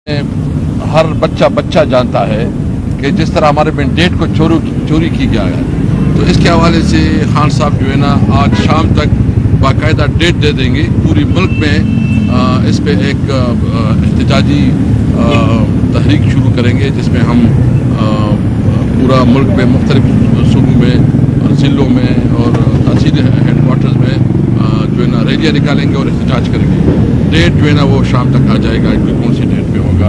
ہر بچہ جانتا ہے کہ جس طرح ہمارے مینڈیٹ کو چوری کی گیا ہے، تو اس کے حوالے سے خان صاحب جو ہے نا آج شام تک باقاعدہ ڈیٹ دے دیں گے. پوری ملک میں اس پہ ایک احتجاجی تحریک شروع کریں گے، جس میں ہم پورا ملک میں مختلف صوبوں میں، ضلعوں میں اور تحصیل ہیڈ کوارٹرز میں جو ہے نا ریلیاں نکالیں گے اور احتجاج کریں گے. ڈیٹ جو ہے نا وہ شام تک آ جائے گا کہ کون سی ڈیٹ پہ ہوگا.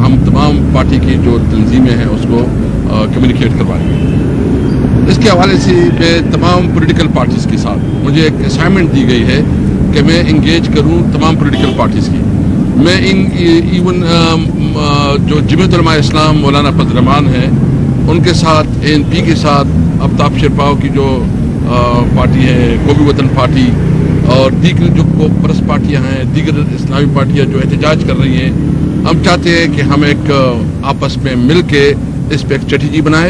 ہم تمام پارٹی کی جو تنظیمیں ہیں اس کو کمیونیکیٹ کروائیں گے. اس کے حوالے سے میں تمام پولیٹیکل پارٹیز کے ساتھ مجھے ایک اسائنمنٹ دی گئی ہے کہ میں انگیج کروں تمام پولیٹیکل پارٹیز کی. میں ایون جو جمعیت علماء اسلام مولانا فضل الرحمان ہیں ان کے ساتھ، ANP کے ساتھ، آفتاب شیرپاؤ کی جو پارٹی ہے قومی وطن پارٹی اور دیگر جو پرس پارٹیاں ہیں، دیگر اسلامی پارٹیاں جو احتجاج کر رہی ہیں، ہم چاہتے ہیں کہ ہم ایک آپس میں مل کے اس پہ ایک اسٹریٹجی بنائیں،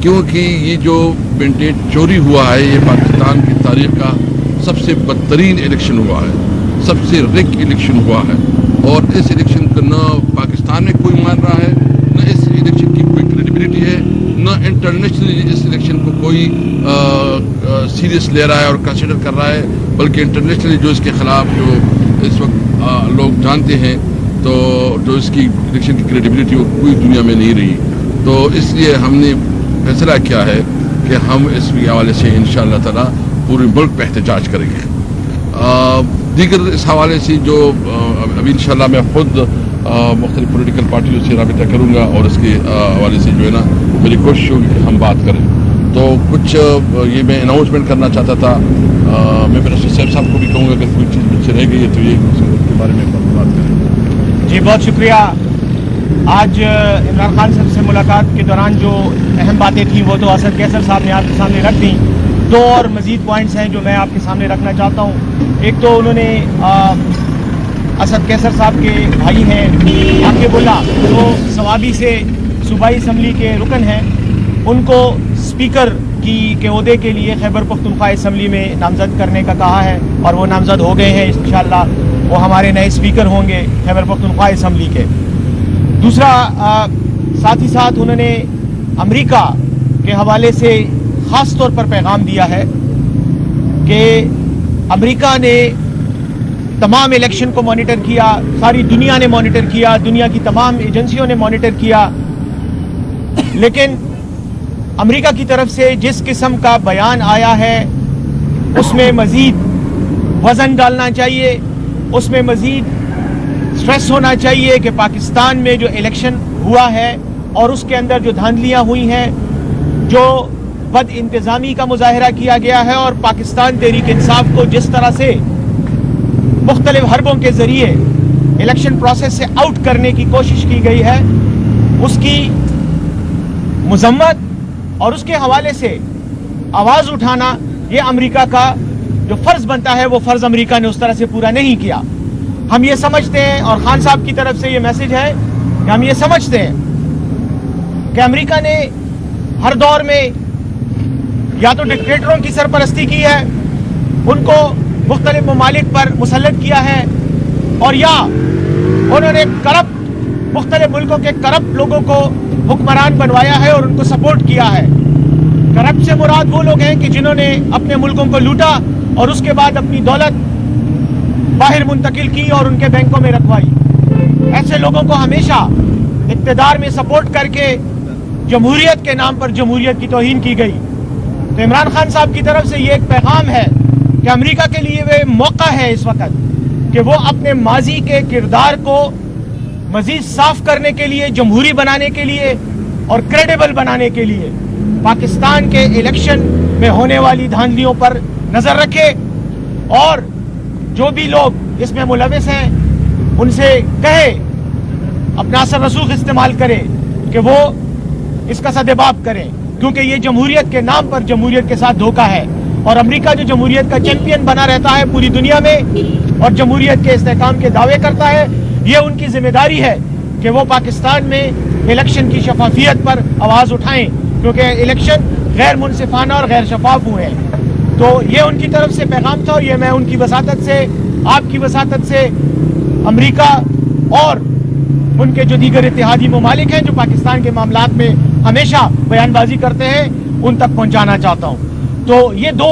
کیونکہ یہ جو مینڈیٹ چوری ہوا ہے یہ پاکستان کی تاریخ کا سب سے بدترین الیکشن ہوا ہے، سب سے رگ الیکشن ہوا ہے. اور اس الیکشن کو نہ پاکستان میں کوئی مان رہا ہے، نہ اس الیکشن کی کوئی کریڈیبلٹی ہے، نہ انٹرنیشنلی اس الیکشن کو کوئی سیریس لے رہا ہے اور کنسیڈر کر رہا ہے، بلکہ انٹرنیشنلی جو اس کے خلاف جو اس وقت لوگ جانتے ہیں تو جو اس کی الیکشن کی کریڈیبلٹی وہ پوری دنیا میں نہیں رہی. تو اس لیے ہم نے فیصلہ کیا ہے کہ ہم اس حوالے سے انشاءاللہ تعالی پورے ملک پہ احتجاج کریں گے. دیگر اس حوالے سے جو ابھی انشاءاللہ میں خود مختلف پولیٹیکل پارٹیوں سے رابطہ کروں گا اور اس کے حوالے سے جو ہے نا میری کوشش ہوگی کہ ہم بات کریں. تو کچھ یہ میں اناؤنسمنٹ کرنا چاہتا تھا. میں منسٹر صاحب کو بھی کہوں گا کہ کوئی چیز مجھ سے رہ گئی ہے تو یہ اس کے بارے میں بات کریں. جی بہت شکریہ. آج عمران خان صاحب سے ملاقات کے دوران جو اہم باتیں تھیں وہ تو اسد کیسر صاحب نے آپ کے سامنے رکھ دیں. دو اور مزید پوائنٹس ہیں جو میں آپ کے سامنے رکھنا چاہتا ہوں. ایک تو انہوں نے اسد کیسر صاحب کے بھائی ہیں عاقب اللہ جو ثوابی سے صوبائی اسمبلی کے رکن ہیں، ان کو اسپیکر کے عہدے کے لیے خیبر پختونخوا اسمبلی میں نامزد کرنے کا کہا ہے اور وہ نامزد ہو گئے ہیں. انشاءاللہ وہ ہمارے نئے اسپیکر ہوں گے خیبر پختونخوا اسمبلی کے. دوسرا ساتھ ہی ساتھ انہوں نے امریکہ کے حوالے سے خاص طور پر پیغام دیا ہے کہ امریکہ نے تمام الیکشن کو مانیٹر کیا، ساری دنیا نے مانیٹر کیا، دنیا کی تمام ایجنسیوں نے مانیٹر کیا، لیکن امریکہ کی طرف سے جس قسم کا بیان آیا ہے اس میں مزید وزن ڈالنا چاہیے، اس میں مزید سٹریس ہونا چاہیے کہ پاکستان میں جو الیکشن ہوا ہے اور اس کے اندر جو دھاندلیاں ہوئی ہیں، جو بد انتظامی کا مظاہرہ کیا گیا ہے اور پاکستان تحریک انصاف کو جس طرح سے مختلف حربوں کے ذریعے الیکشن پروسیس سے آؤٹ کرنے کی کوشش کی گئی ہے، اس کی مذمت اور اس کے حوالے سے آواز اٹھانا یہ امریکہ کا جو فرض بنتا ہے وہ فرض امریکہ نے اس طرح سے پورا نہیں کیا. ہم یہ سمجھتے ہیں اور خان صاحب کی طرف سے یہ میسج ہے کہ ہم یہ سمجھتے ہیں کہ امریکہ نے ہر دور میں یا تو ڈکٹیٹروں کی سرپرستی کی ہے، ان کو مختلف ممالک پر مسلط کیا ہے، اور یا انہوں نے کرپٹ مختلف ملکوں کے کرپٹ لوگوں کو حکمران بنوایا ہے اور ان کو سپورٹ کیا ہے. کرپٹ سے مراد وہ لوگ ہیں کہ جنہوں نے اپنے ملکوں کو لوٹا اور اس کے بعد اپنی دولت باہر منتقل کی اور ان کے بینکوں میں رکھوائی. ایسے لوگوں کو ہمیشہ اقتدار میں سپورٹ کر کے جمہوریت کے نام پر جمہوریت کی توہین کی گئی. تو عمران خان صاحب کی طرف سے یہ ایک پیغام ہے کہ امریکہ کے لیے وہ موقع ہے اس وقت کہ وہ اپنے ماضی کے کردار کو مزید صاف کرنے کے لیے، جمہوری بنانے کے لیے اور کریڈیبل بنانے کے لیے پاکستان کے الیکشن میں ہونے والی دھاندلیوں پر نظر رکھے، اور جو بھی لوگ اس میں ملوث ہیں ان سے کہے، اپنا اثر رسوخ استعمال کرے کہ وہ اس کا سدباب کریں، کیونکہ یہ جمہوریت کے نام پر جمہوریت کے ساتھ دھوکہ ہے. اور امریکہ جو جمہوریت کا چیمپئن بنا رہتا ہے پوری دنیا میں اور جمہوریت کے استحکام کے دعوے کرتا ہے، یہ ان کی ذمہ داری ہے کہ وہ پاکستان میں الیکشن کی شفافیت پر آواز اٹھائیں، کیونکہ الیکشن غیر منصفانہ اور غیر شفاف ہوئے ہیں. تو یہ ان کی طرف سے پیغام تھا اور یہ میں ان کی وساطت سے، آپ کی وساطت سے امریکہ اور ان کے جو دیگر اتحادی ممالک ہیں جو پاکستان کے معاملات میں ہمیشہ بیان بازی کرتے ہیں ان تک پہنچانا چاہتا ہوں. تو یہ دو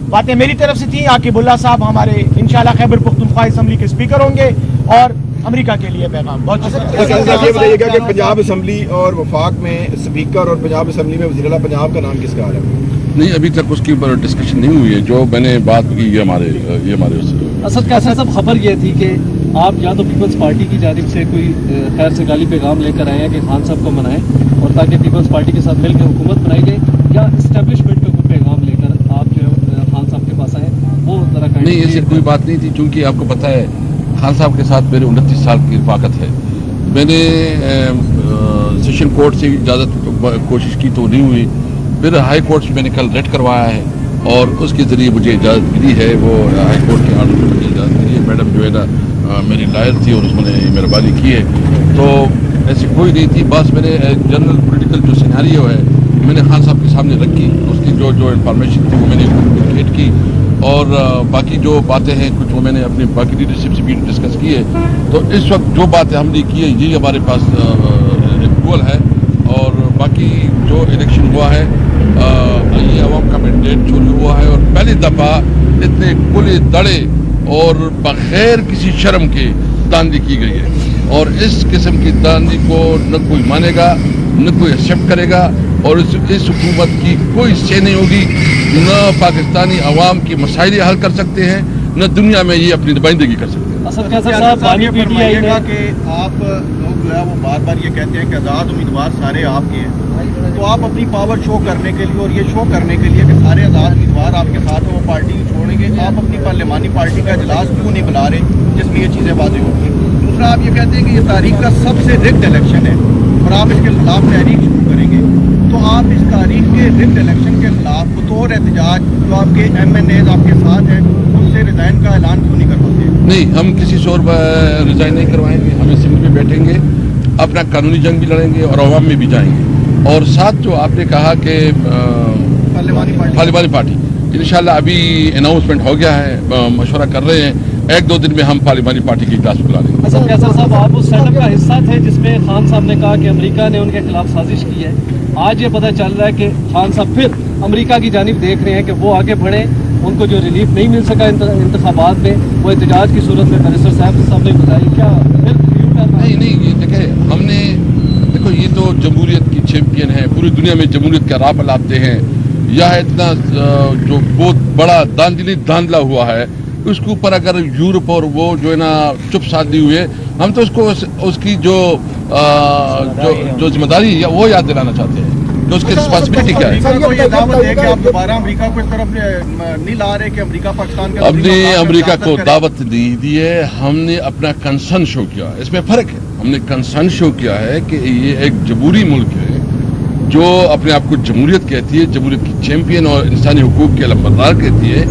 باتیں میری طرف سے تھیں. عاقب اللہ صاحب ہمارے انشاءاللہ خیبر پختونخوا اسمبلی کے اسپیکر ہوں گے اور امریکہ کے لیے پیغام. بہت شکریہ. یہ بتائیے گا کہ پنجاب اسمبلی اور وفاق میں اسپیکر اور پنجاب اسمبلی میں وزیر اعلیٰ پنجاب کا نام کس کا آ رہا ہے؟ نہیں, ابھی تک اس کے اوپر ڈسکشن نہیں ہوئی ہے. جو میں نے بات کی یہ ہمارے اسد قیصر صاحب خبر یہ تھی کہ آپ یا تو پیپلز پارٹی کی جانب سے کوئی خیر سگالی پیغام لے کر آئے ہیں کہ خان صاحب کو منائیں اور تاکہ پیپلز پارٹی کے ساتھ مل کے حکومت بنائی جائے, یا اسٹیبلشمنٹ کا کوئی پیغام لے کر آپ جو خان صاحب کے پاس آئے وہ ذرا نہیں, ایسی کوئی بات نہیں تھی. چونکہ آپ کو پتہ ہے خان صاحب کے ساتھ میرے 29 سال کی رفاقت ہے. میں نے سیشن کورٹ سے اجازت کوشش کی تو نہیں ہوئی, پھر ہائی کورٹ سے میں نے کل ریٹ کروایا ہے اور اس کے ذریعے مجھے اجازت ملی ہے. وہ ہائی کورٹ کے آرڈر سے مجھے اجازت ملی ہے. میڈم جو ہے نا میری لائر تھی اور اس نے مہربانی کی ہے. تو ایسی کوئی نہیں تھی. بس میں نے جنرل پولیٹیکل جو سیناریو ہے میں نے خان صاحب کے سامنے رکھی. اس کی جو انفارمیشن تھی وہ میں نے کمیونیکیٹ کی اور باقی جو باتیں ہیں کچھ وہ میں نے اپنی باقی لیڈرشپ سے بھی ڈسکس کی ہے. تو اس وقت جو باتیں ہم نے کی ہے یہی ہمارے پاس اپروول ہے. اور باقی جو الیکشن ہوا ہے یہ عوام کا مینڈیٹ چوری ہوا ہے اور پہلی دفعہ اتنے کھلے دڑے اور بغیر کسی شرم کے داندلی کی گئی ہے. اور اس قسم کی داندلی کو نہ کوئی مانے گا نہ کوئی ایکسیپٹ کرے گا اور اس حکومت کی کوئی سے نہیں ہوگی. نہ پاکستانی عوام کی مسائل حل کر سکتے ہیں نہ دنیا میں یہ اپنی نمائندگی کر سکتے ہیں. اسد قیصر صاحب بانی پی ٹی آئی نے کہ آپ لوگ جو ہے وہ بار بار یہ کہتے ہیں کہ آزاد امیدوار سارے آپ کے ہیں, تو آپ اپنی پاور شو کرنے کے لیے اور یہ شو کرنے کے لیے کہ سارے آزاد امیدوار آپ کے ساتھ ہیں وہ پارٹی چھوڑیں گے, آپ اپنی پارلیمانی پارٹی کا اجلاس کیوں نہیں بلا رہے جس میں یہ چیزیں واضح ہوتی ہیں؟ دوسرا آپ یہ کہتے ہیں کہ یہ تاریخ کا سب سے رگڈ الیکشن ہے اور آپ اس کے خلاف تحریک شروع کریں گے, تو آپ اس تاریخ کے رگڈ الیکشن کے خلاف بطور احتجاج جو آپ کے ایم این ایز آپ کے ساتھ ہیں ان سے ریزائن کا اعلان کیوں نہیں کرواتے؟ نہیں, ہم کسی سے اور ریزائن نہیں کروائیں گے. ہم اسمبلی میں بیٹھیں گے, اپنا قانونی جنگ بھی لڑیں گے اور عوام میں بھی جائیں گے. اور ساتھ جو آپ نے کہا کہ پارلیمانی پارٹی انشاءاللہ ابھی اناؤنسمنٹ ہو گیا ہے, مشورہ کر رہے ہیں, 1-2 دن میں ہم پارلیمانی پارٹی کی اجلاس بلا لیں گے. اسد قیصر صاحب آپ اس سیٹ اپ کا حصہ تھے جس میں خان صاحب نے کہا کہ امریکہ نے ان کے خلاف سازش کی ہے. آج یہ پتہ چل رہا ہے کہ خان صاحب پھر امریکہ کی جانب دیکھ رہے ہیں کہ وہ آگے بڑھیں. ان کو جو ریلیف نہیں مل سکا انتخابات میں وہ احتجاج کی صورت میں بیرسٹر صاحب نے بتائی. کیا نہیں, یہ دیکھیں ہم نے دیکھو یہ تو جمہوریت کی چیمپئن ہے, پوری دنیا میں جمہوریت کا راہ پلاتے ہیں. یہ اتنا جو بہت بڑا داندلا ہوا ہے اس کے اوپر اگر یورپ اور وہ جو ہے نا چپ سادھی ہوئے, ہم تو اس کو اس کی جو ذمہ داری ہے وہ یاد دلانا چاہتے ہیں کہ اس کی رسپانسبلٹی کیا ہے. یہ دعوت ہے کہ آپ دوبارہ امریکہ کو اس طرف نہیں لا رہے کہ امریکہ پاکستان کا ہم نے امریکہ کو دعوت نہیں دی ہے, ہم نے اپنا کنسرن شو کیا. اس میں فرق ہے, ہم نے کنسرن شو کیا ہے کہ یہ ایک جمہوری ملک ہے جو اپنے آپ کو جمہوریت کہتی ہے, جمہوریت کی چیمپئن اور انسانی حقوق کے علمبردار کہتی ہے.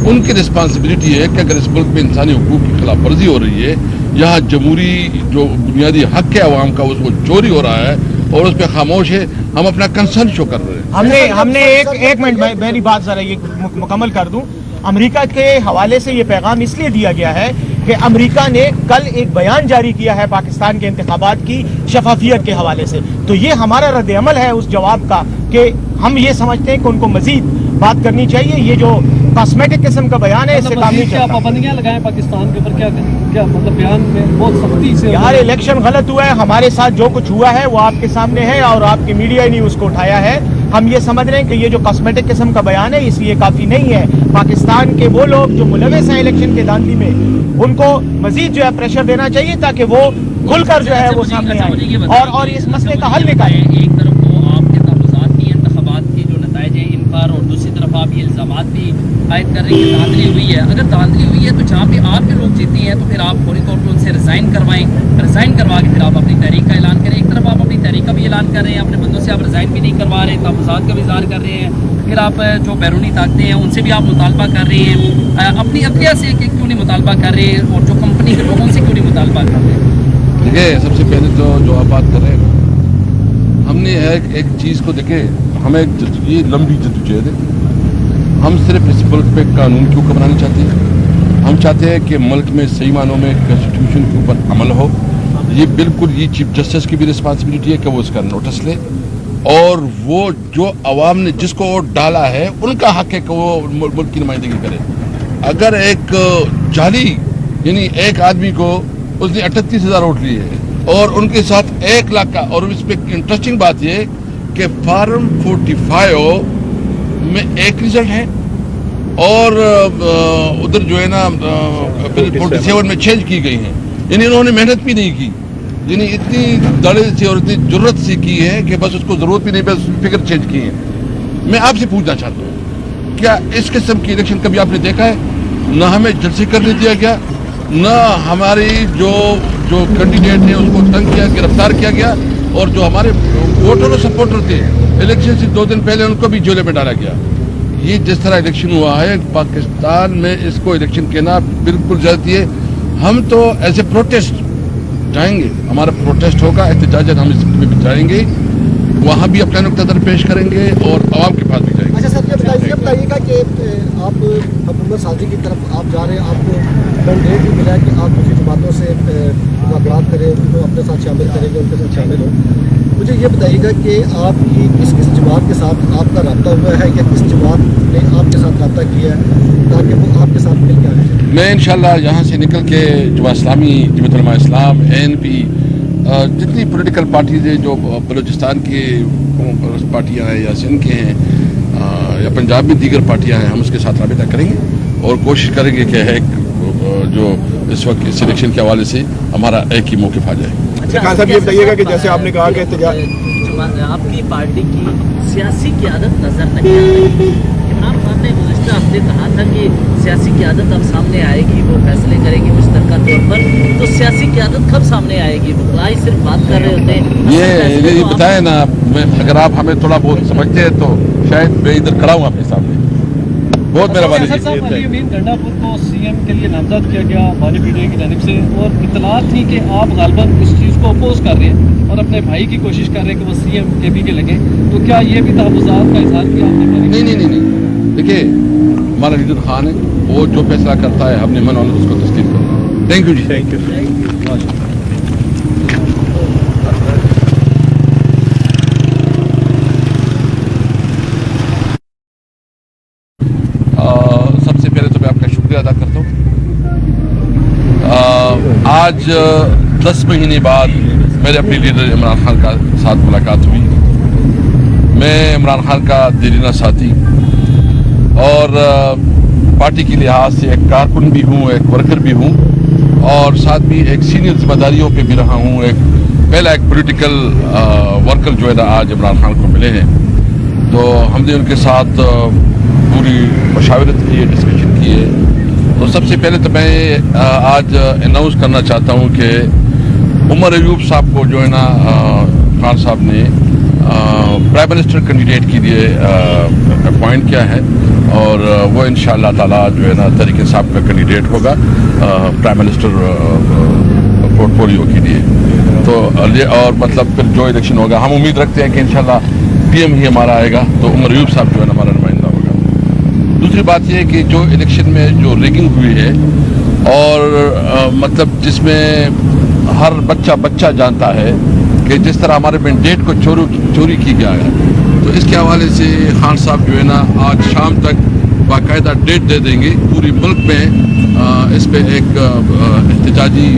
ان کی رسپانسبلٹی ہے کہ اگر اس ملک میں انسانی حقوق کی خلاف ورزی ہو رہی ہے, یہاں جمہوری جو بنیادی حق ہے عوام کا اس کو چوری ہو رہا ہے اور اس پہ خاموش ہے, ہم اپنا کنسرن شو کر رہے ہیں. ہم نے ایک منٹ میری بات ذرا یہ مکمل کر دوں. امریکہ کے حوالے سے یہ پیغام اس لیے دیا گیا ہے کہ امریکہ نے کل ایک بیان جاری کیا ہے پاکستان کے انتخابات کی شفافیت کے حوالے سے, تو یہ ہمارا رد عمل ہے اس جواب کا کہ ہم یہ سمجھتے ہیں کہ ان کو مزید بات کرنی چاہیے. یہ جو کاسمیٹک قسم کا بیان ہے اس سے کام نہیں چلتا. پابندیاں لگائیں پاکستان کے اوپر, کیا مطلب بیان میں بہت سختی سے یار الیکشن غلط ہوا ہے, ہمارے ساتھ جو کچھ ہوا ہے وہ آپ کے سامنے ہے اور آپ کی میڈیا نے اس کو اٹھایا ہے. ہم یہ سمجھ رہے ہیں کہ یہ جو کاسمیٹک قسم کا بیان ہے اس لیے کافی نہیں ہے. پاکستان کے وہ لوگ جو ملوث ہیں الیکشن کے داندلی میں ان کو مزید جو ہے پریشر دینا چاہیے تاکہ وہ کھل کر جو ہے وہ سامنے آئے اور اس مسئلے کا حل نکالیں. ایک طرف تو آپ کے تحفظات کی انتخابات کے جو نتائج ہیں ان پر, اور دوسری طرف آپ یہ الزامات بھی عائد کر رہے ہیں کہ دھاندلی ہوئی ہے. اگر دھاندلی ہوئی ہے تو جہاں پہ آپ کے لوگ جیتے ہیں تو پھر آپ فوری طور پر ان سے ریزائن کروائیں, ریزائن کروا کے پھر آپ اپنی تحریک کا اعلان کریں. ایک طرف آپ اپنی تحریک کا بھی اعلان کر رہے ہیں, اپنے بندوں سے آپ ریزائن بھی نہیں کروا رہے, تحفظات کا بھی اظہار کر رہے ہیں, پھر آپ جو بیرونی طاقتیں ہیں ان سے بھی آپ مطالبہ کر رہے ہیں, اپنی عدلیہ سے کیوں نہیں مطالبہ کر رہے اور جو کمپنی کے لوگوں سے کیوں نہیں مطالبہ کر رہے؟ دیکھیں سب سے پہلے تو جو آپ بات کر رہے ہیں, ہم نے ایک چیز کو دیکھیں, ہمیں یہ لمبی جدوجہد ہے. ہم صرف اس ملک پہ قانون کیوں بنانا چاہتے ہیں, ہم چاہتے ہیں کہ ملک میں صحیح معنوں میں کانسٹیٹیوشن کے اوپر عمل ہو, یہ بالکل یہ چیف جسٹس کی بھی رسپانسبلٹی ہے کہ وہ اس کا نوٹس لے، اور وہ جو عوام نے جس کو ووٹ ڈالا ہے ان کا حق ہے کہ وہ ملک کی نمائندگی کرے۔ اگر ایک جعلی یعنی ایک آدمی کو اس نے 38,000 ووٹ لیے اور ان کے ساتھ 1 لاکھ کا، اور اس پہ انٹرسٹنگ بات یہ کہ فارم 45 میں ایک رزلٹ ہے اور ادھر جو ہے نا 47 میں چینج کی گئی ہیں، یعنی انہوں نے محنت بھی نہیں کی، یعنی اتنی دڑے سے اور اتنی ضرورت سے کی ہے کہ بس اس کو ضرورت بھی نہیں، بس فگر چینج کی ہے۔ میں آپ سے پوچھنا چاہتا ہوں، کیا اس قسم کی الیکشن کبھی آپ نے دیکھا ہے؟ نہ ہمیں جلسے کرنے دیا گیا، نہ ہماری جو کینڈیڈیٹ ہیں اس کو تنگ کیا، گرفتار کیا گیا، اور جو ہمارے ووٹر اور سپورٹر تھے الیکشن سے 2 دن پہلے ان کو بھی جیلے میں ڈالا گیا۔ یہ جس طرح الیکشن ہوا ہے پاکستان میں، اس کو الیکشن کہنا بالکل زیادتی ہے۔ ہم تو ایز اے پروٹیسٹ جائیں گے، ہمارا پروٹیسٹ ہوگا، احتجاجات ہم اس میں بھی جائیں گے، وہاں بھی اپنا نقطہ نظر پیش کریں گے اور عوام کے پاس بھی جائیں گے۔ اچھا سر، یہ بتائیے گا کہ آپ حکومت سازی کی طرف آپ جا رہے ہیں، آپ کو مینڈیٹ بھی ملا ہے کہ آپ دوسری جماعتوں سے مذاکرات کریں، ان کو اپنے ساتھ شامل کریں گے، ان کے ساتھ شامل ہوں۔ مجھے یہ بتائیے گا کہ آپ کی کس جماعت کے ساتھ آپ کا رابطہ ہوا ہے، یا کس جماعت نے آپ کے ساتھ رابطہ کیا ہے تاکہ وہ آپ کے ساتھ مل کے آئے؟ میں انشاءاللہ یہاں سے نکل کے جماعت اسلامی، جمعیت علماء اسلام، ANP، جتنی پولیٹیکل پارٹیز ہیں جو بلوچستان کی پارٹیاں ہیں یا سندھ کے ہیں یا پنجاب میں دیگر پارٹیاں ہیں، ہم اس کے ساتھ رابطہ کریں گے اور کوشش کریں گے کہ ایک جو اس وقت اس الیکشن کے حوالے سے ہمارا ایک ہی موقف آ جائے۔ خان صاحب یہ بتائیے گا کہ جیسے آپ نے کہا کہ آپ کی پارٹی کی سیاسی قیادت نظر نہیں آ رہی۔ عمران خان نے گزشتہ ہفتے کہا تھا کہ سیاسی قیادت اب سامنے آئے گی، وہ فیصلے کریں گے مشترکہ طور پر، تو سیاسی قیادت کب سامنے آئے گی؟ بخلائی صرف بات کر رہے ہوتے ہیں۔ یہ بتائیں نا، اگر آپ ہمیں تھوڑا بہت سمجھتے ہیں تو شاید میں ادھر کھڑا ہوں آپ کے سامنے۔ بہت مہربانی۔ علی امین گنڈاپور کو CM کے لیے نامزد کیا گیا بانی PDI کی جانب سے، اور اطلاعات تھی کہ آپ غالباً اس چیز کو اپوز کر رہے ہیں اور اپنے بھائی کی کوشش کر رہے ہیں کہ وہ CM KP کے لگیں، تو کیا یہ بھی تحفظات کا اظہار کیا آپ نے؟ نہیں، دیکھیے ہمارا لیڈر خان ہے، وہ جو فیصلہ کرتا ہے ہم نے من اس کو تسلیم کرنا۔ تھینک یو جی، تھینک یو۔ سب سے پہلے تو میں آپ کا شکریہ ادا کرتا ہوں۔ آج 10 مہینے بعد میرے اپنے لیڈر عمران خان کا ساتھ ملاقات ہوئی۔ میں عمران خان کا دیرینہ ساتھی اور پارٹی کے لحاظ سے ایک کارکن بھی ہوں، ایک ورکر بھی ہوں، اور ساتھ بھی ایک سینئر ذمہ داریوں پہ بھی رہا ہوں۔ پہلا ایک پولیٹیکل ورکر جو ہے نا آج عمران خان کو ملے ہیں، تو ہم نے ان کے ساتھ پوری مشاورت کی ہے، ڈسکشن کی ہے۔ تو سب سے پہلے تو میں آج اناؤنس کرنا چاہتا ہوں کہ عمر ایوب صاحب کو جو ہے نا خان صاحب نے پرائم منسٹر کینڈیڈیٹ کے لیے اپوائنٹ کیا ہے، اور وہ انشاءاللہ تعالیٰ جو ہے نا تحریک انصاف کا کینڈیڈیٹ ہوگا پرائم منسٹر پورٹ فولیو کے لیے۔ تو اور مطلب پھر جو الیکشن ہوگا ہم امید رکھتے ہیں کہ انشاءاللہ PM ہی ہمارا آئے گا، تو عمر ایوب صاحب جو ہے نا ہمارا نمائندہ ہوگا۔ دوسری بات یہ ہے کہ جو الیکشن میں جو ریگنگ ہوئی ہے، اور مطلب جس میں ہر بچہ جانتا ہے کہ جس طرح ہمارے مینڈیٹ کو چوری کی گیا ہے، تو اس کے حوالے سے خان صاحب جو ہے نا آج شام تک باقاعدہ ڈیٹ دے دیں گے۔ پوری ملک میں اس پہ ایک احتجاجی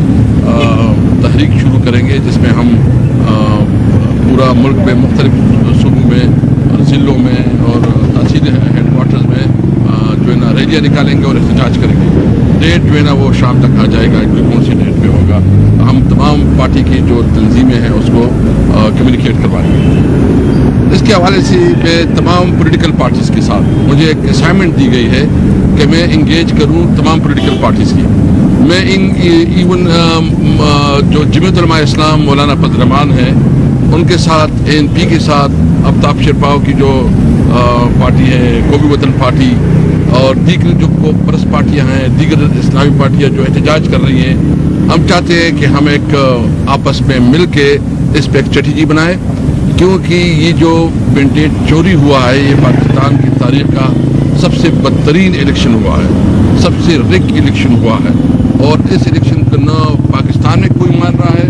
تحریک شروع کریں گے، جس میں ہم پورا ملک میں مختلف صوبوں میں، ضلعوں میں اور تحصیل ہیڈ کوارٹرز میں جو ہے نا ریلیاں نکالیں گے اور احتجاج کریں گے۔ ڈیٹ جو ہے نا وہ شام تک آ جائے گا کہ کون سی ڈیٹ پہ ہوگا، ہم تمام پارٹی کی جو تنظیمیں ہیں اس کو کمیونیکیٹ کروائیں گے۔ اس کے حوالے سے میں تمام پولیٹیکل پارٹیز کے ساتھ مجھے ایک اسائنمنٹ دی گئی ہے کہ میں انگیج کروں تمام پولیٹیکل پارٹیز کی۔ میں ایون جو جمعیت علماء اسلام مولانا فضل الرحمان ہیں ان کے ساتھ، ANP کے ساتھ، آفتاب شرپاؤ کی جو پارٹی ہے قومی وطن پارٹی، اور دیگر جو پرس پارٹیاں ہیں، دیگر اسلامی پارٹیاں جو احتجاج کر رہی ہیں، ہم چاہتے ہیں کہ ہم ایک آپس میں مل کے اس پہ ایک اسٹریٹجی بنائیں، کیونکہ یہ جو مینڈیٹ چوری ہوا ہے یہ پاکستان کی تاریخ کا سب سے بدترین الیکشن ہوا ہے، سب سے رگ الیکشن ہوا ہے، اور اس الیکشن کو نہ پاکستان میں کوئی مان رہا ہے،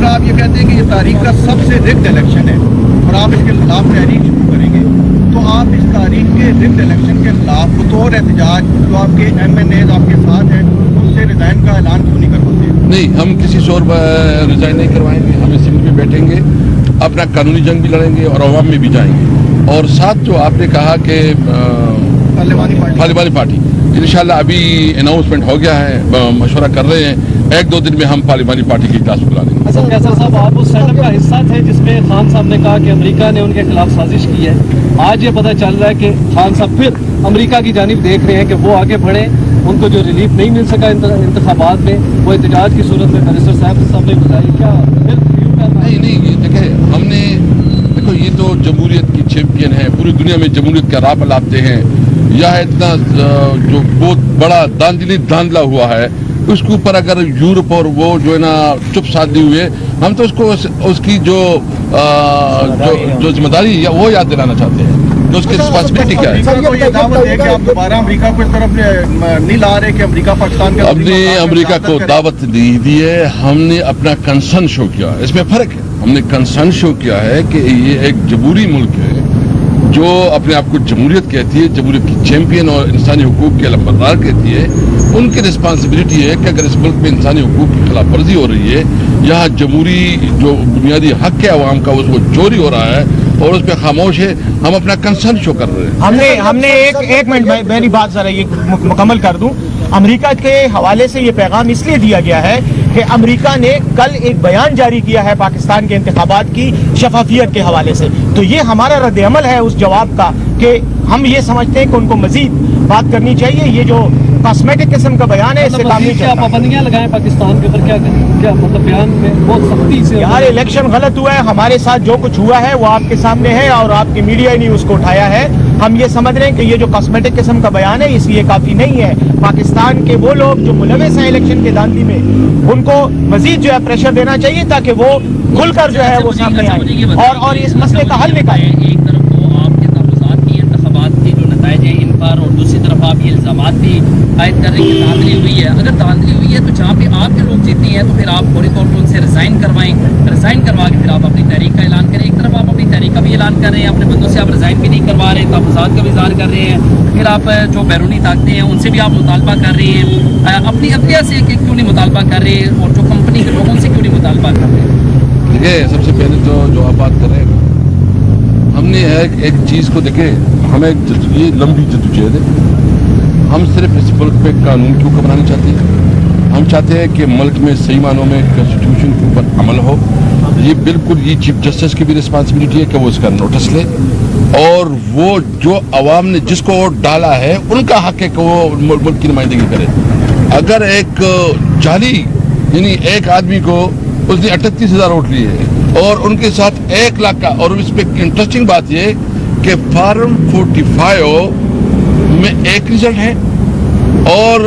دوسرا آپ یہ کہتے ہیں کہ یہ تاریخ کا سب سے رگڈ الیکشن ہے اور آپ اس کے خلاف تحریک شروع کریں گے، تو آپ اس تاریخ کے رگڈ الیکشن کے خلاف بطور احتجاج جو آپ کے ایم این ایز آپ کے ساتھ ہیں ان سے ریزائن کا اعلان کیوں نہیں کرواتے؟ نہیں، ہم کسی سے اور ریزائن نہیں کروائیں گے. ہم اسمبلی میں بیٹھیں گے، اپنا قانونی جنگ بھی لڑیں گے اور عوام میں بھی جائیں گے. اور ساتھ جو آپ نے کہا کہ پارلیمانی پارٹی، انشاءاللہ ابھی اناؤنسمنٹ ہو گیا ہے، مشورہ کر رہے ہیں، 1-2 دن میں ہم پارلیمانی پارٹی کی اجلاس بلا لیں گے. اچھا کیسر صاحب، آپ اس سیٹ اپ کا حصہ تھے جس میں خان صاحب نے کہا کہ امریکہ نے ان کے خلاف سازش کی ہے. آج یہ پتہ چل رہا ہے کہ خان صاحب پھر امریکہ کی جانب دیکھ رہے ہیں کہ وہ آگے بڑھیں. ان کو جو ریلیف نہیں مل سکا انتخابات میں، وہ احتجاج کی صورت میں بیرسٹر صاحب نے بتائی. کیا پھر نہیں یہ دیکھیں، ہم نے دیکھو یہ تو جمہوریت کی چیمپئن ہے، پوری دنیا میں جمہوریت کا راہ پلاتے ہیں. یہاں اتنا جو بہت بڑا داندلا ہوا ہے، اس کے اوپر اگر یورپ اور وہ جو ہے نا چپ سادھے ہوئے، ہم تو اس کو اس کی جو ذمہ داری ہے وہ یاد دلانا چاہتے ہیں کہ اس کی رسپانسبلٹی کیا ہے. سر یہ دعوت ہے کہ آپ دوبارہ امریکہ کو اس طرف نہیں لا رہے کہ امریکہ پاکستان کے ہم نے امریکہ کو دعوت دی ہے، ہم نے اپنا کنسرن شو کیا. اس میں فرق ہے، ہم نے کنسرن شو کیا ہے کہ یہ ایک جمہوری ملک ہے جو اپنے آپ کو جمہوریت کہتی ہے، جمہوریت کی چیمپئن اور انسانی حقوق کے علمبردار کہتی ہے. ان کی رسپانسبلٹی ہے کہ اگر اس ملک میں انسانی حقوق کی خلاف ورزی ہو رہی ہے، یہاں جمہوری جو بنیادی حق ہے عوام کا اس کو چوری ہو رہا ہے اور اس پہ خاموش ہے، ہم اپنا کنسرن شو کر رہے ہیں. ہم نے ایک منٹ میری بات ذرا یہ مکمل کر دوں. امریکہ کے حوالے سے یہ پیغام اس لیے دیا گیا ہے کہ امریکہ نے کل ایک بیان جاری کیا ہے پاکستان کے انتخابات کی شفافیت کے حوالے سے. تو یہ ہمارا رد عمل ہے اس جواب کا کہ ہم یہ سمجھتے ہیں کہ ان کو مزید بات کرنی چاہیے. یہ جو کاسمیٹک قسم کا بیان ہے اس سے کام نہیں چلتا. پابندیاں لگائیں پاکستان کے اوپر، کیا مطلب بیان میں بہت سختی سے؟ یار الیکشن غلط ہوا ہے، ہمارے ساتھ جو کچھ ہوا ہے وہ آپ کے سامنے ہے اور آپ کی میڈیا نے اس کو اٹھایا ہے. ہم یہ سمجھ رہے ہیں کہ یہ جو کاسمیٹک قسم کا بیان ہے اس لیے کافی نہیں ہے. پاکستان کے وہ لوگ جو ملوث ہیں الیکشن کے دھاندلی میں، ان کو مزید جو ہے پریشر دینا چاہیے تاکہ وہ کھل کر جو ہے وہ سامنے آئے اور اس مسئلے کا حل نکالیں. ایک طرف تو آپ کے تحفظات کی انتخابات کے جو نتائج ہیں ان پر، اور دوسری طرف آپ یہ الزامات بھی عائد کر رہے ہیں کہ دھاندلی ہوئی ہے. اگر دھاندلی ہوئی ہے تو جہاں پہ آپ کے لوگ جیتے ہیں تو پھر آپ فوری طور پر ان سے ریزائن کروائیں. ریزائن کروا کے پھر آپ اپنی تحریک کا اعلان کریں. ایک طرف آپ اپنی تحریک کا بھی اعلان کر رہے ہیں، اپنے بندوں سے آپ ریزائن بھی نہیں کروا رہے، تحفظات کا بھی اظہار کر رہے ہیں. پھر آپ جو بیرونی طاقتیں ہیں ان سے بھی آپ مطالبہ کر رہے ہیں. اپنی عدلیہ سے کیوں نہیں مطالبہ کر رہے ہیں اور جو کمپنی کے لوگوں سے کیوں نہیں مطالبہ کر رہے ہیں؟ دیکھیں، سب سے پہلے تو جو آپ بات کر رہے ہیں، ہم نے ایک چیز کو دیکھیں، ہمیں یہ لمبی جدوجہد ہے. ہم صرف اس ملک میں قانون کیوں بنانا چاہتے ہیں؟ ہم چاہتے ہیں کہ ملک میں صحیح معنوں میں کانسٹیٹیوشن کے اوپر عمل ہو. یہ بالکل یہ چیف جسٹس کی بھی رسپانسبلٹی ہے کہ وہ اس کا نوٹس لے، اور وہ جو عوام نے جس کو ووٹ ڈالا ہے ان کا حق ہے کہ وہ ملک کی نمائندگی کرے. اگر ایک جعلی یعنی ایک آدمی کو اس نے 38,000 ووٹ لیے اور ان کے ساتھ 1 لاکھ کا، اور اس پہ انٹرسٹنگ بات یہ کہ فارم 45 میں ایک رزلٹ ہے اور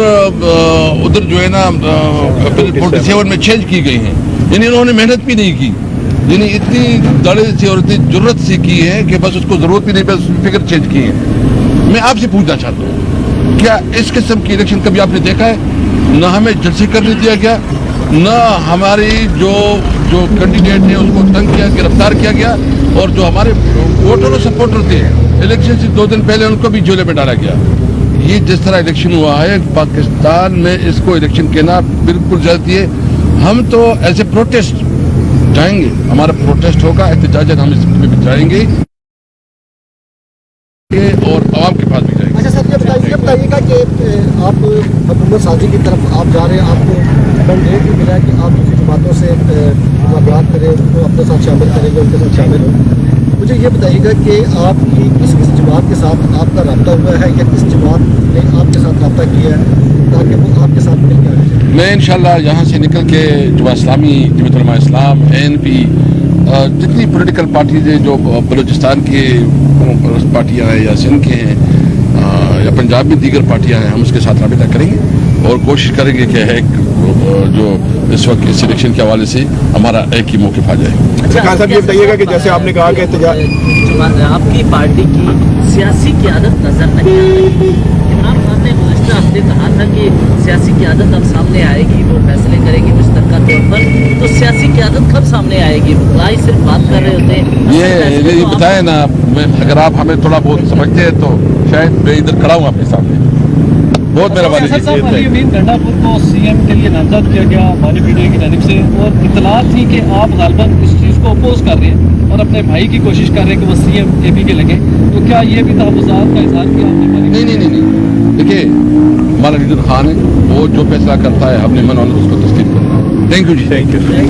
ادھر جو ہے نا 47 میں چینج کی گئی ہیں. یعنی انہوں نے محنت بھی نہیں کی، یعنی اتنی دڑے سے اور اتنی ضرورت سے کی ہے کہ بس اس کو ضرورت بھی نہیں، بس فگر چینج کی ہے. میں آپ سے پوچھنا چاہتا ہوں، کیا اس قسم کی الیکشن کبھی آپ نے دیکھا ہے؟ نہ ہمیں جلسے کرنے دیا گیا، نہ ہماری جو کینڈیڈیٹ ہیں اس کو تنگ کیا، گرفتار کیا گیا، اور جو ہمارے ووٹر اور سپورٹر تھے الیکشن سے 2 دن پہلے ان کو بھی جیلے میں ڈالا گیا. یہ جس طرح الیکشن ہوا ہے پاکستان میں، اس کو الیکشن کہنا بالکل زیادتی ہے. ہم تو ایسے پروٹیسٹ جائیں گے، ہمارا پروٹیسٹ ہوگا، احتجاجات ہم اس میں بھی جائیں گے اور عوام کے پاس بھی جائیں گے. اچھا سر، یہ بتائیے گا کہ آپ حکومت سازی کی طرف آپ جا رہے ہیں، آپ کو مینڈیٹ بھی ملا ہے کہ آپ دوسری جماعتوں سے مذاکرات کریں، ان کو اپنے ساتھ شامل کریں گے، ان کے ساتھ شامل ہوں. مجھے یہ بتائیے گا کہ آپ کی کس جماعت کے ساتھ آپ کا رابطہ ہوا ہے یا کس جماعت نے آپ کے ساتھ رابطہ کیا ہے تاکہ وہ آپ کے ساتھ مل کے آئے؟ میں انشاءاللہ یہاں سے نکل کے جماعت اسلامی، جمعیت علماء اسلام، ANP، جتنی پولیٹیکل پارٹیز ہیں جو بلوچستان کی پارٹیاں ہیں یا سندھ کے ہیں یا پنجاب میں دیگر پارٹیاں ہیں، ہم اس کے ساتھ رابطہ کریں گے اور کوشش کریں گے کہ ایک جو اس وقت اس الیکشن کے حوالے سے ہمارا ایک ہی موقف آ جائے. خان صاحب یہ بتائیے گا کہ جیسے آپ نے کہا کہ آپ کی پارٹی کی سیاسی قیادت نظر نہیں آ رہی. عمران خان نے گزشتہ آپ نے کہا تھا کہ سیاسی قیادت اب سامنے آئے گی, وہ فیصلے کرے گی مشترکہ طور پر, تو سیاسی قیادت کب سامنے آئے گی؟ بھائی صرف بات کر رہے ہوتے ہیں. یہ بتائیں نا, اگر آپ ہمیں تھوڑا بہت سمجھتے ہیں تو شاید میں ادھر کھڑا ہوں آپ کے سامنے. بہت مہربانی. کیسر صاحب, علی امین گنڈا پور کو سی ایم کے لیے نامزد کیا گیا ہماری میڈیا کی جانب سے, اور اطلاعات تھی کہ آپ غالباً اس چیز کو اپوز کر رہے ہیں اور اپنے بھائی کی کوشش کر رہے ہیں کہ وہ سی ایم اے پی کے لگیں, تو کیا یہ بھی تحفظات کا اظہار کیا آپ نے؟ نہیں, دیکھیے ہمارا لیڈر خان ہے, وہ جو فیصلہ کرتا ہے ہم نے من اور اس کو تسلیم کرنا ہے. Thank you G.